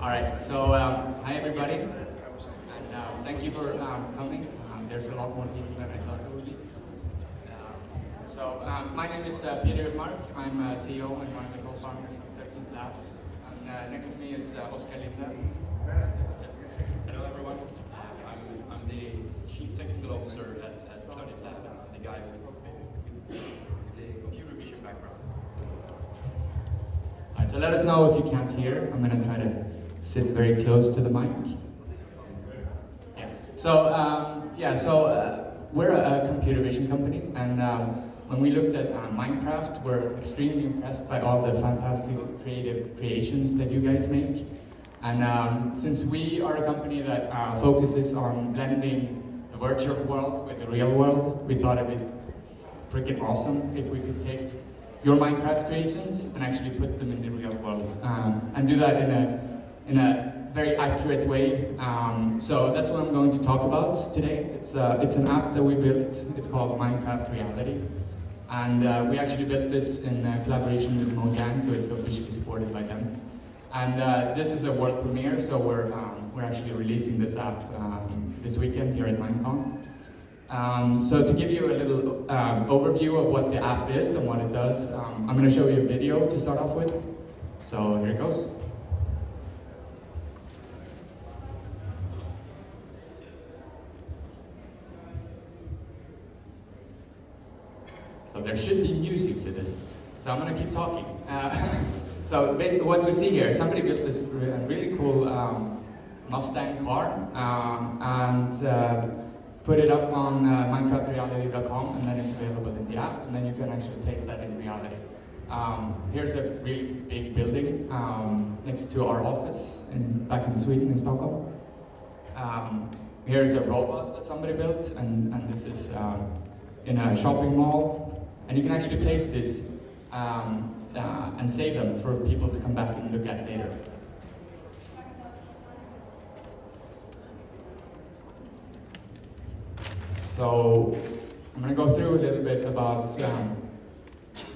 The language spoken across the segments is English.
All right, so hi everybody, and thank you for coming. There's a lot more people than I thought there would be. My name is Peter Mark. I'm CEO and one of the co-founders of 13th Lab. And next to me is Oscar Linda. Hello everyone. I'm the Chief Technical Officer at 13th Lab, the guy with the computer vision background. All right, so let us know if you can't hear. I'm going to try to sit very close to the mic. Yeah. So we're a computer vision company, and when we looked at Minecraft, we're extremely impressed by all the fantastic creative creations that you guys make. And since we are a company that focuses on blending the virtual world with the real world, we thought it'd be freaking awesome if we could take your Minecraft creations and actually put them in the real world, and do that in a very accurate way. So that's what I'm going to talk about today. It's an app that we built. It's called Minecraft Reality. And we actually built this in collaboration with Mojang, so it's officially supported by them. And this is a world premiere, so we're actually releasing this app this weekend here at MINECON. So to give you a little overview of what the app is and what it does, I'm going to show you a video to start off with. So here it goes. So there should be music to this. So I'm going to keep talking. So basically what we see here, somebody built this really cool Mustang car and put it up on minecraftreality.com, and then it's available in the app, and then you can actually place that in reality. Here's a really big building next to our office back in Sweden, in Stockholm. Here's a robot that somebody built, and this is in a shopping mall. And you can actually place this and save them for people to come back and look at later. So I'm going to go through a little bit about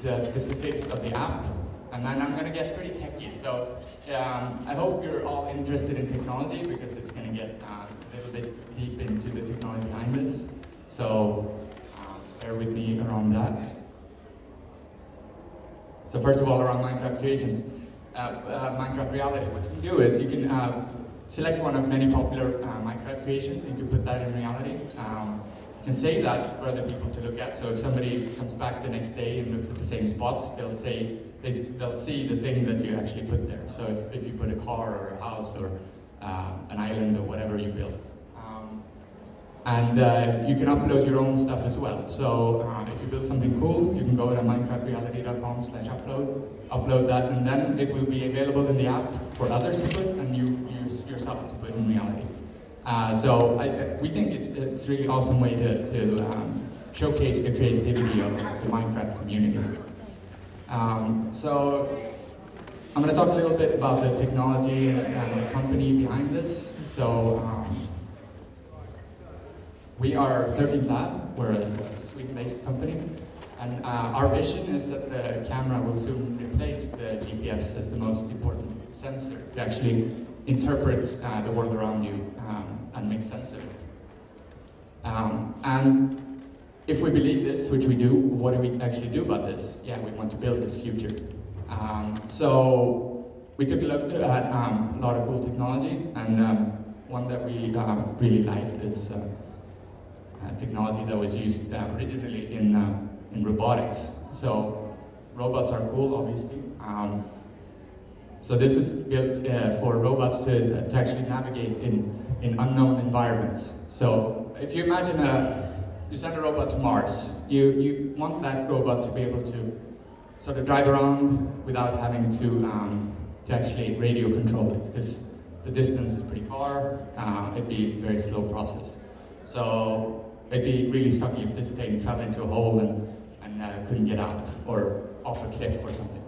the specifics of the app, and then I'm going to get pretty techy. So I hope you're all interested in technology, because it's going to get a little bit deep into the technology behind this. So bear with me around that. So first of all, around Minecraft creations, Minecraft Reality, what you can do is you can select one of many popular Minecraft creations, and you can put that in reality. You can save that for other people to look at. So if somebody comes back the next day and looks at the same spot, they'll see the thing that you actually put there. So if you put a car or a house or an island or whatever you built. And you can upload your own stuff as well. So if you build something cool, you can go to minecraftreality.com/upload that, and then it will be available in the app for others to put, and you use yourself to put in reality. We think it's a really awesome way to showcase the creativity of the Minecraft community. So I'm going to talk a little bit about the technology and the company behind this. So we are 13th Lab. We're a Sweden-based company, and our vision is that the camera will soon replace the GPS as the most important sensor to actually interpret the world around you and make sense of it. And if we believe this, which we do, what do we actually do about this? Yeah, we want to build this future. So we took a look at a lot of cool technology, and one that we really liked is technology that was used originally in robotics. So robots are cool, obviously. So this was built for robots to actually navigate in unknown environments. So if you imagine you send a robot to Mars, you want that robot to be able to sort of drive around without having to actually radio control it, because the distance is pretty far. It'd be a very slow process. So it'd be really sucky if this thing fell into a hole and couldn't get out, or off a cliff or something.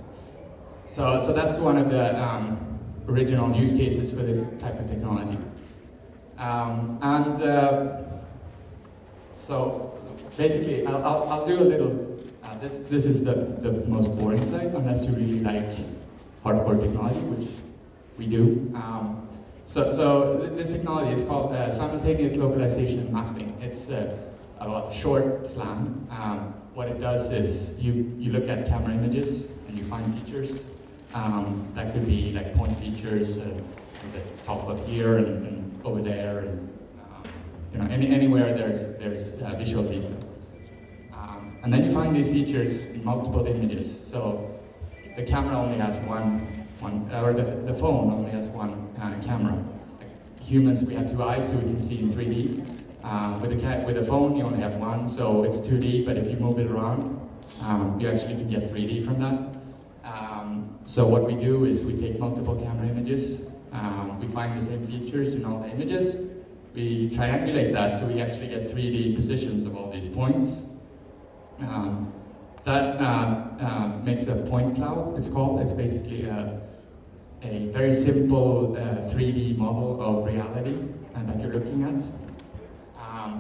So that's one of the original use cases for this type of technology. So basically, I'll do a little. This is the most boring slide, unless you really like hardcore technology, which we do. So this technology is called simultaneous localization mapping. It's a short slam. What it does is you look at camera images and you find features. That could be like point features at the top of here and over there, and anywhere there's visual detail. And then you find these features in multiple images. So the camera only has one or the phone only has one camera. Like humans, we have two eyes, so we can see in 3D. With a phone, you only have one, so it's 2D. But if you move it around, you actually can get 3D from that. So what we do is we take multiple camera images. We find the same features in all the images. We triangulate that, so we actually get 3D positions of all these points. That makes a point cloud, it's called. It's basically a very simple 3D model of reality that you're looking at.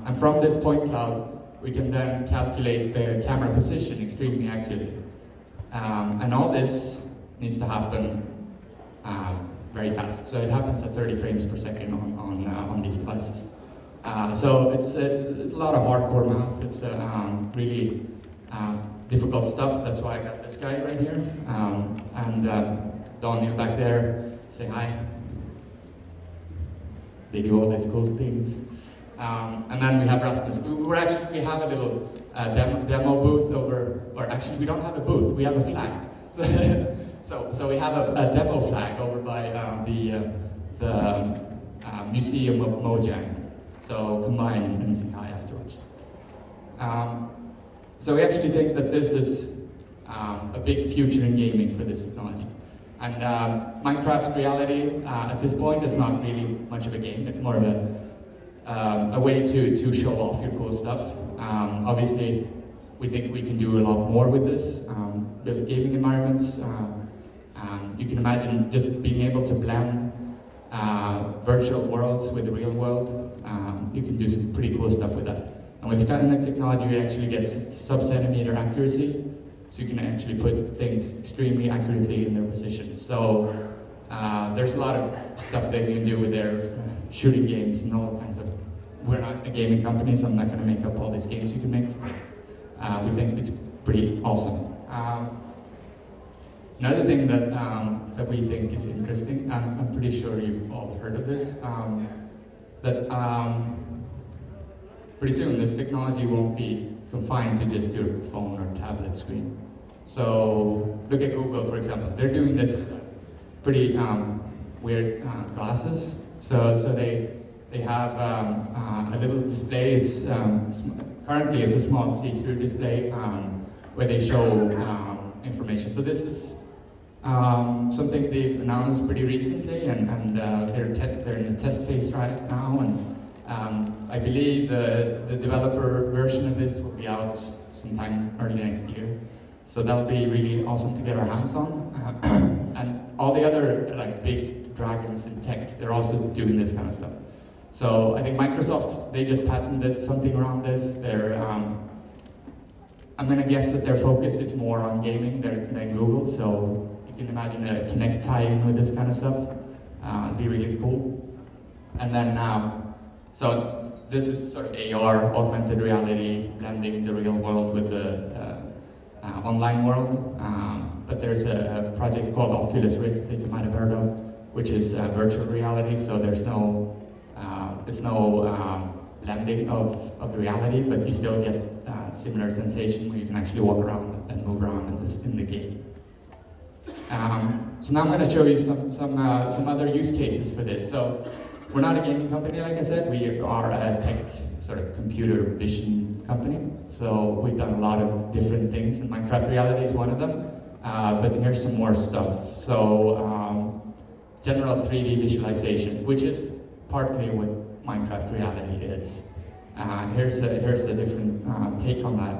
And from this point cloud, we can then calculate the camera position extremely accurately. And all this needs to happen very fast. So it happens at 30 frames per second on these devices. So it's a lot of hardcore math. It's really difficult stuff. That's why I got this guy right here. And Daniel back there, say hi. They do all these cool things. And then we have Rasmus. We have a little demo booth over, or actually we don't have a booth, we have a flag. So we have a demo flag over by the Museum of Mojang. So come by and say hi afterwards. So we actually think that this is a big future in gaming for this technology. And Minecraft reality at this point is not really much of a game. It's more of a way to show off your cool stuff. Obviously, we think we can do a lot more with this, build gaming environments. You can imagine just being able to blend virtual worlds with the real world. You can do some pretty cool stuff with that. And with this kind of technology, you actually get sub-centimeter accuracy, so you can actually put things extremely accurately in their position. So there's a lot of stuff they can do with their shooting games and all kinds of. We're not a gaming company, so I'm not going to make up all these games you can make. We think it's pretty awesome. Another thing that we think is interesting, I'm pretty sure you've all heard of this, that pretty soon this technology won't be confined to just your phone or tablet screen. So look at Google, for example. They're doing this pretty weird glasses. So they have a little display. It's currently it's a small see-through display where they show information. So this is something they've announced pretty recently, and they're in the test phase right now. And I believe the developer version of this will be out sometime early next year. So that'll be really awesome to get our hands on. And all the other like big dragons in tech, they're also doing this kind of stuff. So I think Microsoft, they just patented something around this. I'm gonna guess that their focus is more on gaming than Google. So you can imagine a Kinect tie-in with this kind of stuff. It'd be really cool. And then so this is sort of AR, augmented reality, blending the real world with the online world. But there's a project called Oculus Rift that you might have heard of, which is virtual reality. So there's no blending of the reality, but you still get similar sensation where you can actually walk around and move around in the game. So now I'm going to show you some other use cases for this. So we're not a gaming company, like I said. We are a tech sort of computer vision company. So we've done a lot of different things, and Minecraft reality is one of them. But here's some more stuff. So general 3D visualization, which is partly what Minecraft reality is. Here's a different take on that.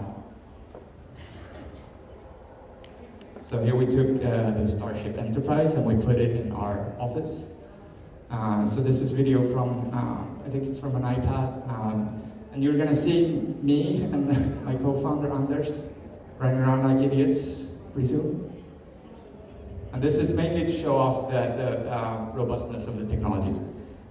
So here we took the Starship Enterprise and we put it in our office. So this is video from, I think it's from an iPad. And you're gonna see me and my co-founder Anders running around like idiots pretty soon. And this is mainly to show off the robustness of the technology.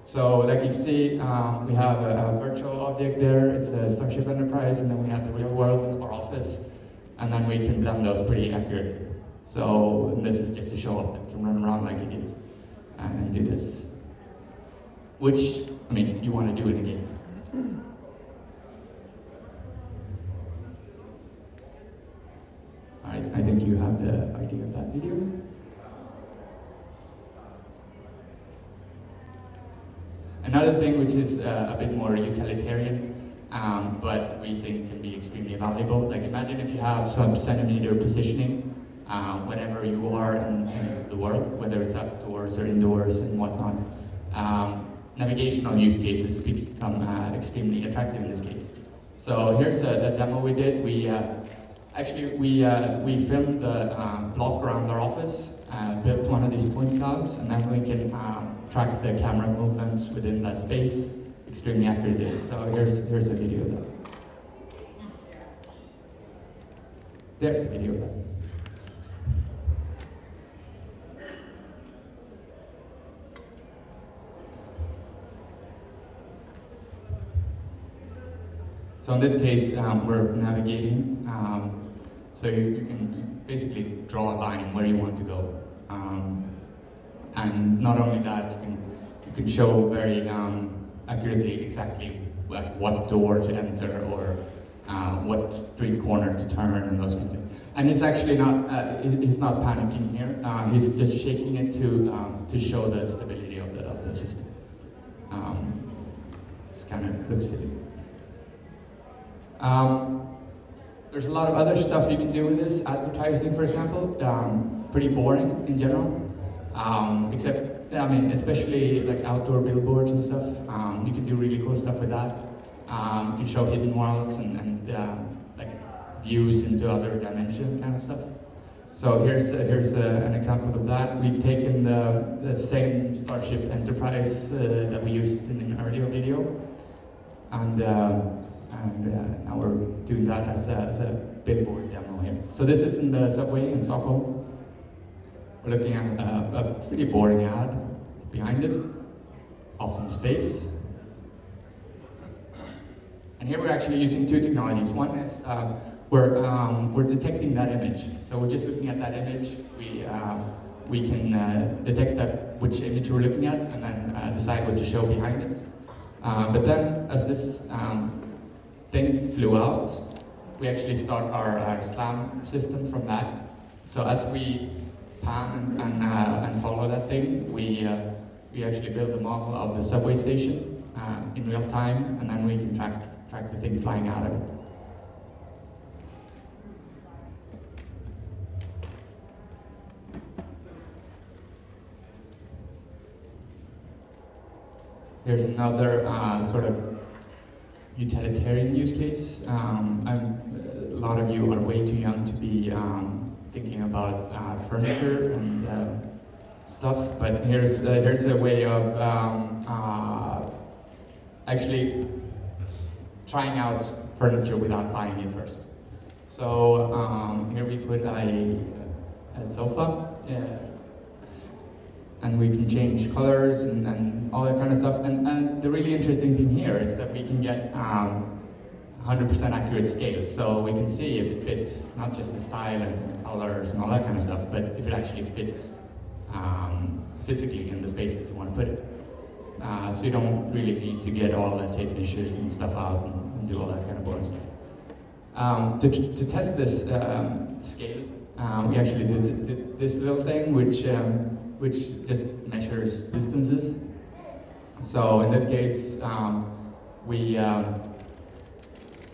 So like you see, we have a virtual object there, it's a Starship Enterprise, and then we have the real world in our office, and then we can blend those pretty accurately. So this is just to show off that you can run around like idiots and do this. Which, I mean, you want to do in a game. I think you have the idea of that video. Another thing which is a bit more utilitarian, but we think can be extremely valuable. Like imagine if you have sub-centimeter positioning whenever you are in the world, whether it's outdoors or indoors and whatnot. Navigational use cases become extremely attractive in this case. So here's a demo we did. We filmed the block around our office, built one of these point clouds, and then we can track the camera movements within that space extremely accurately. So here's a video of that. There's a video of that. So in this case, we're navigating. So you can basically draw a line where you want to go. And not only that, you can show very accurately exactly what door to enter or what street corner to turn and those kinds of things. And he's actually not, he's not panicking here. He's just shaking it to show the stability of the system. This kind of looks silly. There's a lot of other stuff you can do with this. Advertising, for example, pretty boring in general. Except, I mean, especially like outdoor billboards and stuff. You can do really cool stuff with that. You can show hidden worlds and like views into other dimension kind of stuff. So here's an example of that. We've taken the same Starship Enterprise that we used in an earlier video, and now we're doing that as a billboard demo here. So this is in the subway in Stockholm. We're looking at a pretty boring ad behind it. Awesome space. And here we're actually using two technologies. One is we're detecting that image. So we're just looking at that image. We can detect which image we're looking at and then decide what to show behind it. But then as this thing flew out, we actually start our SLAM system from that. So as we pan and follow that thing, we actually build a model of the subway station in real time, and then we can track the thing flying out of it. Here's another sort of utilitarian use case. A lot of you are way too young to be thinking about furniture and stuff, but here's a way of actually trying out furniture without buying it first. So here we put a sofa, and we can change colors and all that kind of stuff. And the really interesting thing here is that we can get 100% accurate scale. So we can see if it fits, not just the style and colors and all that kind of stuff, but if it actually fits physically in the space that you want to put it. So you don't really need to get all the tape measures and stuff out and do all that kind of boring stuff. To test this scale, we actually did this little thing which just measures distances. So in this case,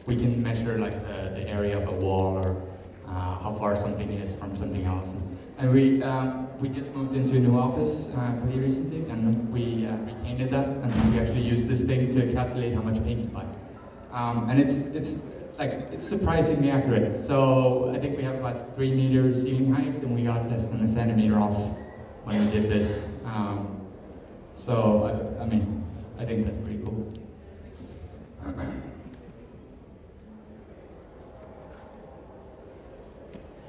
we can measure like the area of a wall or how far something is from something else. And we just moved into a new office pretty recently, and we repainted that, and we actually used this thing to calculate how much paint to buy. And it's surprisingly accurate. So I think we have about 3 meters ceiling height, and we got less than a centimeter off when we did this. So I mean, I think that's pretty cool.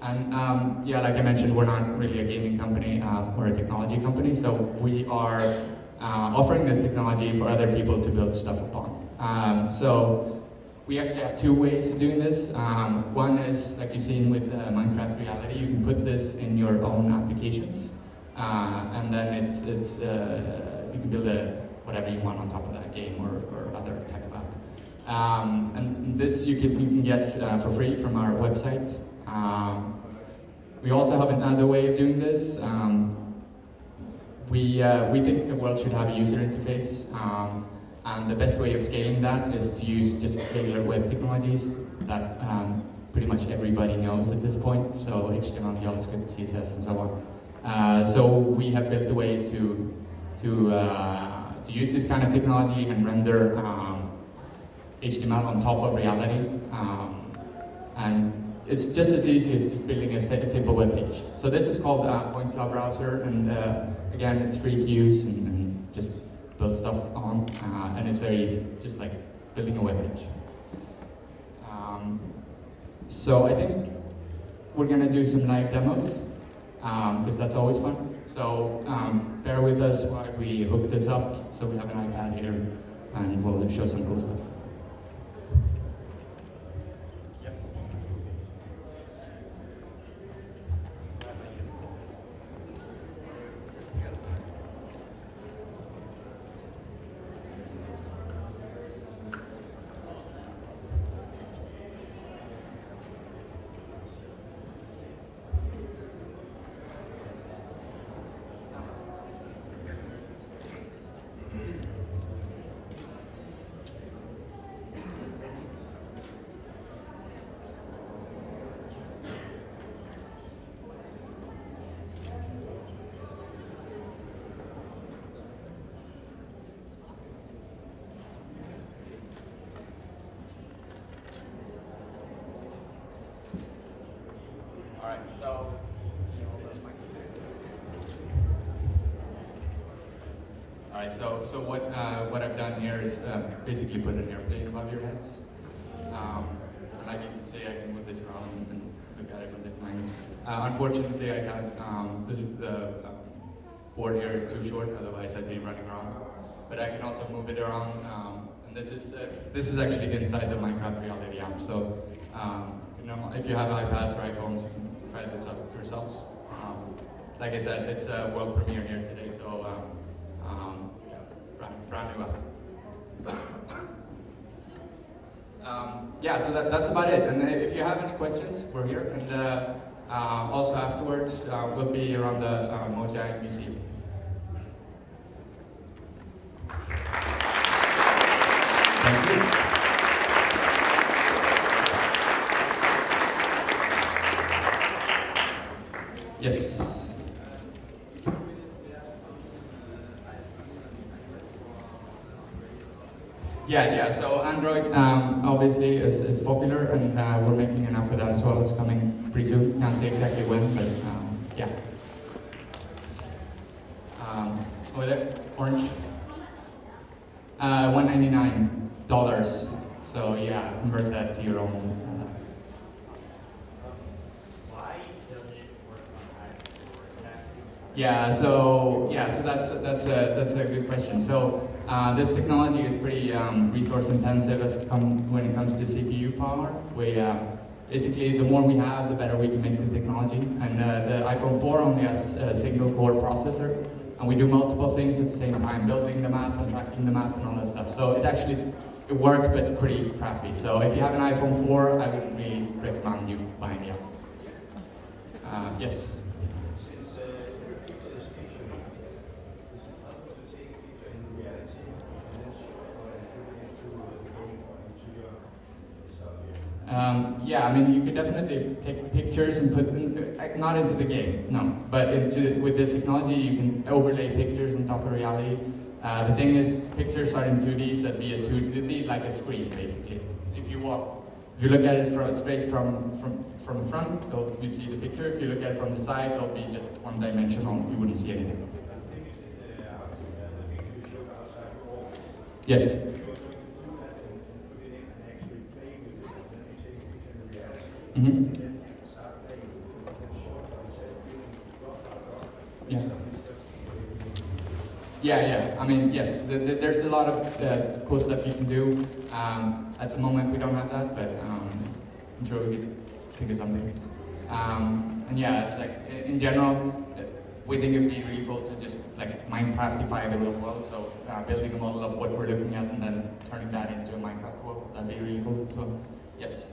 And yeah, like I mentioned, we're not really a gaming company, we're a technology company, so we are offering this technology for other people to build stuff upon. So we actually have two ways of doing this. One is, like you've seen with Minecraft Reality, you can put this in your own applications, and then you can build whatever you want on top of that game or other type of app. And this you can get for free from our website. We also have another way of doing this. We think the world should have a user interface, and the best way of scaling that is to use just regular web technologies that pretty much everybody knows at this point, so HTML, JavaScript, CSS, and so on. So we have built a way to use this kind of technology and render HTML on top of reality, and it's just as easy as just building a simple web page. So this is called Point Cloud Browser, and again, it's free to use and just build stuff on, and it's very easy, just like building a web page. So I think we're gonna do some live demos, because that's always fun. So bear with us while we hook this up. So we have an iPad here, and we'll show some cool stuff. So what I've done here is basically put an airplane above your heads. And like you can see, I can move this around and look at it from different angles. Unfortunately, I can't, the board here is too short, otherwise I'd be running around. But I can also move it around, and this is actually inside the Minecraft Reality app. So you know, if you have iPads or iPhones, you can try this out yourselves. Like I said, it's a world premiere here today, so brand new app. Yeah, so that's about it. And if you have any questions, we're here. And also afterwards, we'll be around the Mojang Museum. Thank you. Yes. Yeah, so Android obviously is popular, and we're making an app for that as well. It's coming pretty soon. Can't say exactly when, but yeah. Over there, orange. $199. So yeah, convert that to your own. Yeah, so that's a good question. So this technology is pretty resource intensive when it comes to CPU power. We basically, the more we have, the better we can make the technology. And the iPhone 4 only has a single core processor, and we do multiple things at the same time, building the map and tracking the map and all that stuff. So it works, but pretty crappy. So if you have an iPhone 4, I wouldn't really recommend you buying it. Yes. Yeah, I mean, you could definitely take pictures and put them, not into the game, no, but with this technology, you can overlay pictures on top of reality. The thing is, pictures are in 2D, so it'd be like a screen, basically. If you look at it straight from the front, you see the picture. If you look at it from the side, it'll be just one-dimensional, you wouldn't see anything. Yes? Mm-hmm. Yeah. Yeah. I mean, yes, there's a lot of cool stuff you can do. At the moment, we don't have that, but I'm sure we could think of something. And yeah, like in general, we think it'd be really cool to just like Minecraftify the real world. So building a model of what we're looking at and then turning that into a Minecraft world, that'd be really cool. So yes.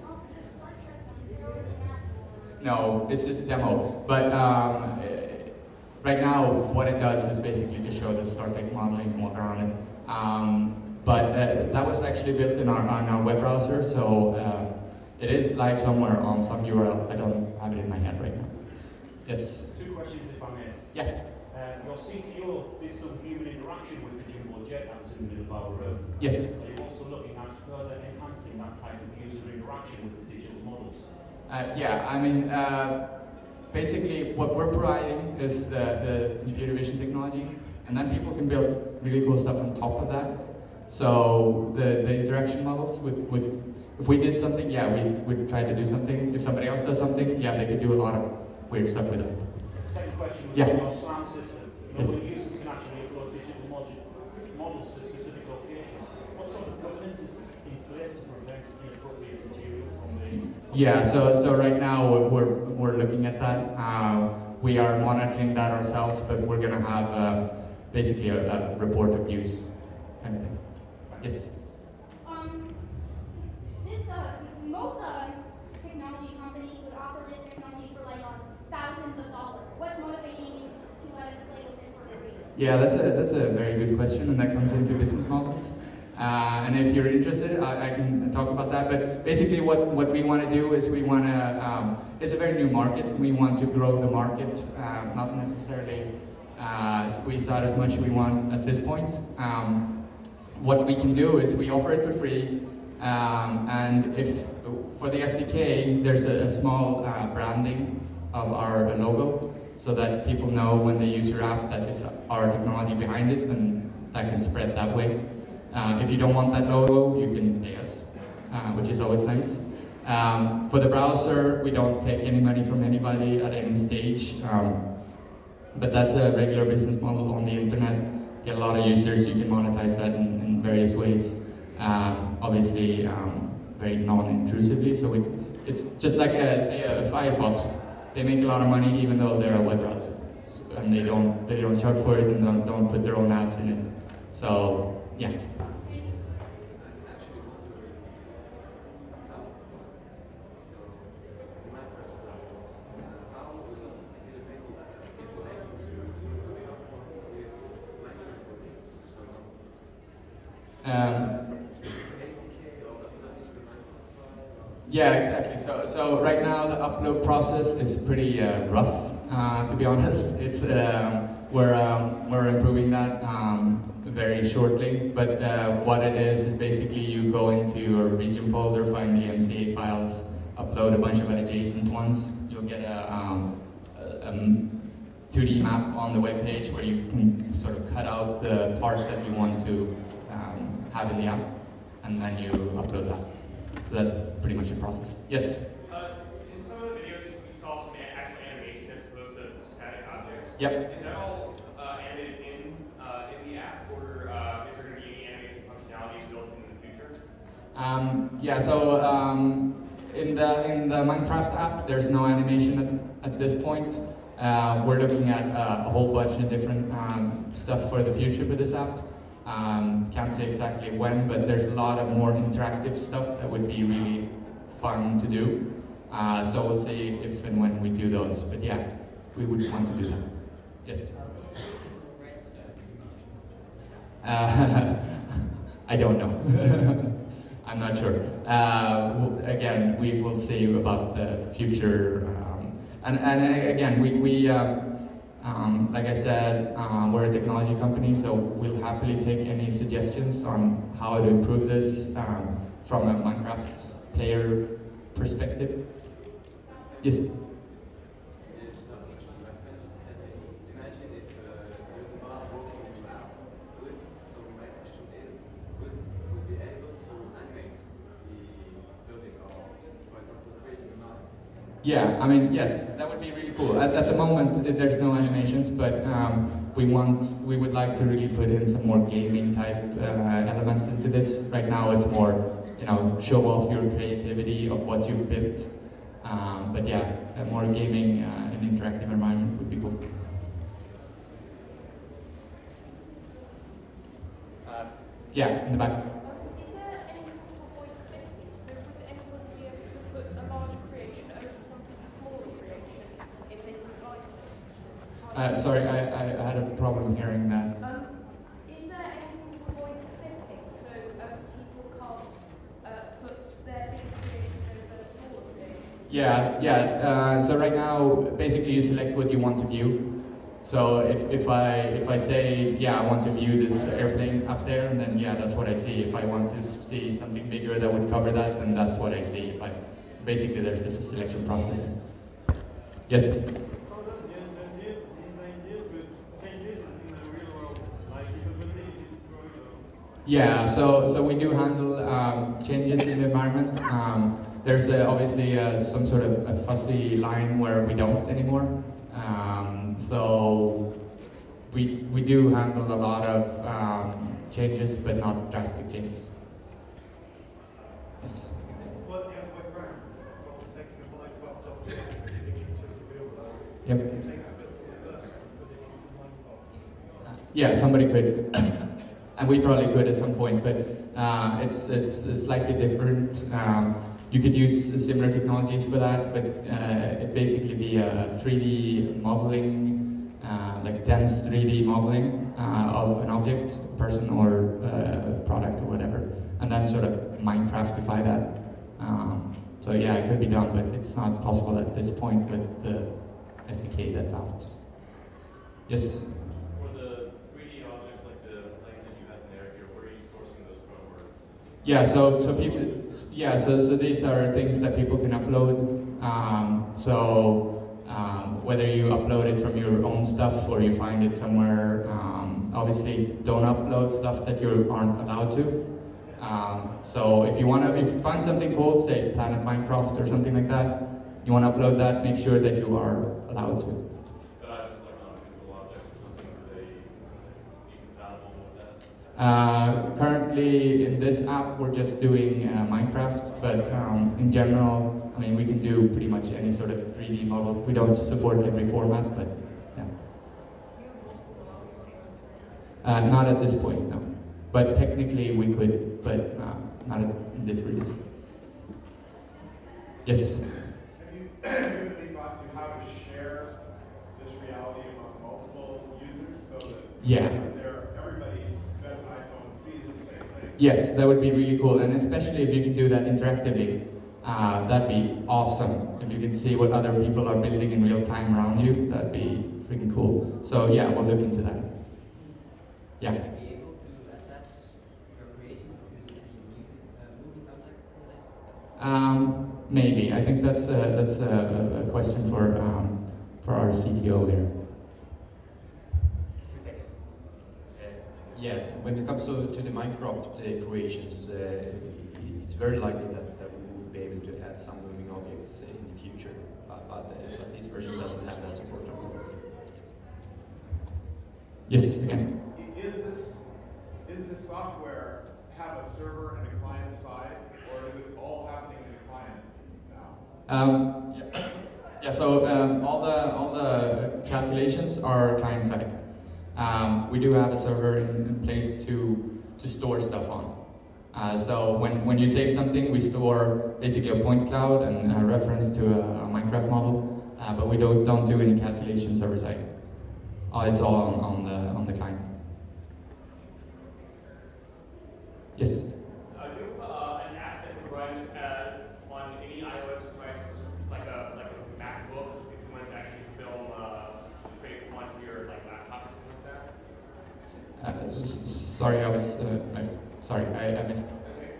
No, it's just a demo. But right now, what it does is basically just show the Star Trek modeling and walk around it. But that was actually built in on our web browser, so it is live somewhere on some URL. I don't have it in my head right now. Yes? Two questions, if I may. Yeah. Your CTO did some human interaction with the jumbo jet that was in the middle of our room. Yes. Are you also looking at further enhancing that type of user interaction with the digital models? Yeah, I mean, basically what we're providing is the computer vision technology, and then people can build really cool stuff on top of that. So the interaction models would if we did something, yeah, we would try to do something. If somebody else does something, yeah, they could do a lot of weird stuff with it. Second question was yeah. on your SLAM system. Yes. Where users can actually upload digital models to specific locations. What sort of governance is in place to prevent inappropriate material from being? Yeah, so right now we're looking at that. We are monitoring that ourselves, but we're going to have basically a report of use kind of thing. Yes. Most technology companies would offer this technology for like thousands of dollars. What's motivating you to let us play with it for free? Yeah, that's a very good question, and that comes into business models. And if you're interested, I can talk about that. But basically, what we want to do is we want to. It's a very new market. We want to grow the market, not necessarily squeeze out as much as we want at this point. What we can do is we offer it for free. And if for the SDK, there's a small branding of our logo, so that people know when they use your app that it's our technology behind it, and that can spread that way. If you don't want that logo, you can pay us, which is always nice. For the browser, we don't take any money from anybody at any stage, but that's a regular business model on the internet. Get a lot of users, you can monetize that in various ways. Obviously, very non-intrusively. So it's just like say a Firefox. They make a lot of money even though they're a web browser, and they don't charge for it and don't put their own ads in it. So yeah. Yeah, exactly. So right now the upload process is pretty rough, to be honest. It's we're improving that very shortly. But what it is basically you go into your region folder, find the MCA files, upload a bunch of adjacent ones. You'll get a 2D map on the web page where you can sort of cut out the part that you want to have in the app, and then you upload that. So that's pretty much the process. Yes? In some of the videos, we saw some actual animation as opposed to static objects. Yep. Is that all animated in the app, or is there going to be any animation functionality built in the future? Yeah, so in the Minecraft app, there's no animation at this point. We're looking at a whole bunch of different stuff for the future for this app. Can't say exactly when, but there's a lot of more interactive stuff that would be really fun to do. So we'll see if and when we do those. But yeah, we would want to do that. Yes? I don't know. I'm not sure. Again, we will see about the future. And again, we like I said, we're a technology company, so we'll happily take any suggestions on how to improve this from a Minecraft player perspective. Yes? Yeah, I mean, yes, that would be really cool. At the moment, there's no animations, but we would like to really put in some more gaming type elements into this. Right now, it's more, you know, show off your creativity of what you've built. But yeah, a more gaming and interactive environment would be cool. Yeah, in the back. Is there any point clicking? So would anybody be able to put a large creation over something smaller creation if they didn't like it? Sorry, I had a problem hearing that. Is there anything to avoid clipping so people can't put their big creation over smaller creation? Yeah. So right now, basically, you select what you want to view. So if I say, yeah, I want to view this airplane up there, and then yeah, that's what I see. If I want to see something bigger that would cover that, then that's what I see. Basically, there's the selection process. Yes. Yeah, so we do handle changes in the environment. There's obviously some sort of a fuzzy line where we don't anymore. So we do handle a lot of changes, but not drastic changes. Yes. Yep. Yeah, somebody could, and we probably could at some point, but it's slightly different. You could use similar technologies for that, but it basically be a 3D modeling, like dense 3D modeling of an object, person or product or whatever, and then sort of Minecraftify that. So yeah, it could be done, but it's not possible at this point with the SDK that's out. Yes? For the 3D objects like the plane that you have in there, where are you sourcing those from? Or? Yeah, so people, yeah, so these are things that people can upload. Whether you upload it from your own stuff or you find it somewhere, obviously don't upload stuff that you aren't allowed to. So if you find something cool, say Planet Minecraft or something like that, you want to upload that, make sure that you are allowed to. Currently in this app we're just doing Minecraft, but in general, I mean, we can do pretty much any sort of 3D model. We don't support every format, but yeah. Not at this point, no. But technically we could, but not in this release. Yes? Have you given any thought to how to share this reality among multiple users so that everybody's got an iPhone sees the same thing? Yes, that would be really cool, and especially if you can do that interactively. That'd be awesome. If you can see what other people are building in real time around you, that'd be freaking cool. So yeah, we'll look into that. Yeah. Are you able to attach your creations to any moving objects? Maybe. I think that's a question for our CTO here. Yes, when it comes to the Minecraft creations, it's very likely that we will be able to add some moving objects in the future, but this version doesn't have that support. Yes, again. Is this software have a server and a client side, or is it all happening in the client now? Yeah. So all the calculations are client side. We do have a server in place to store stuff on. So when you save something, we store basically a point cloud and a reference to a Minecraft model, but we don't do any calculation server side. It's all on the client. Yes? Do you have an app that can run on any iOS device, like a MacBook, if you wanted to actually film straight onto your laptop or something like that? Sorry, I missed. Okay.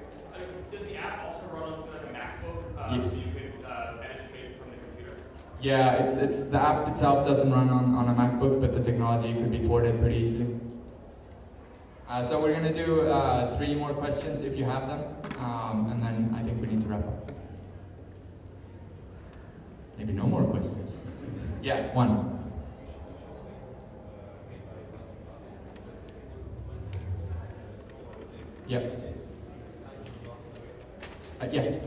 Does the app also run onto a MacBook, so you could edit straight from the computer? Yeah, it's the app itself doesn't run on a MacBook, but the technology could be ported pretty easily. So we're going to do 3 more questions if you have them, and then I think we need to wrap up. Maybe no more questions. Yeah, one. Yeah. Yeah. Is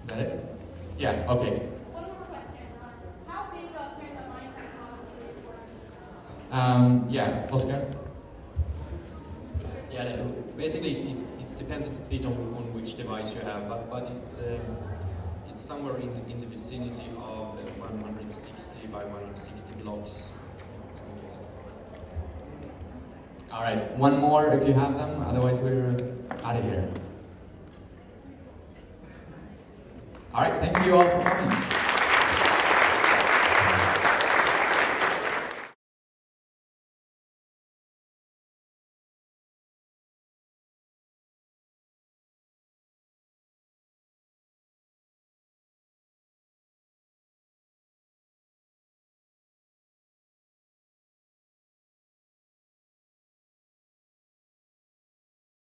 that it? Yeah, okay. One more question. How big of can the Minecraft model be? Yeah, Oscar? Yeah, basically it depends a bit on which device you have, but it's somewhere in the vicinity of 160 by 160 blocks. All right, one more if you have them, otherwise we're out of here. All right, thank you all for coming.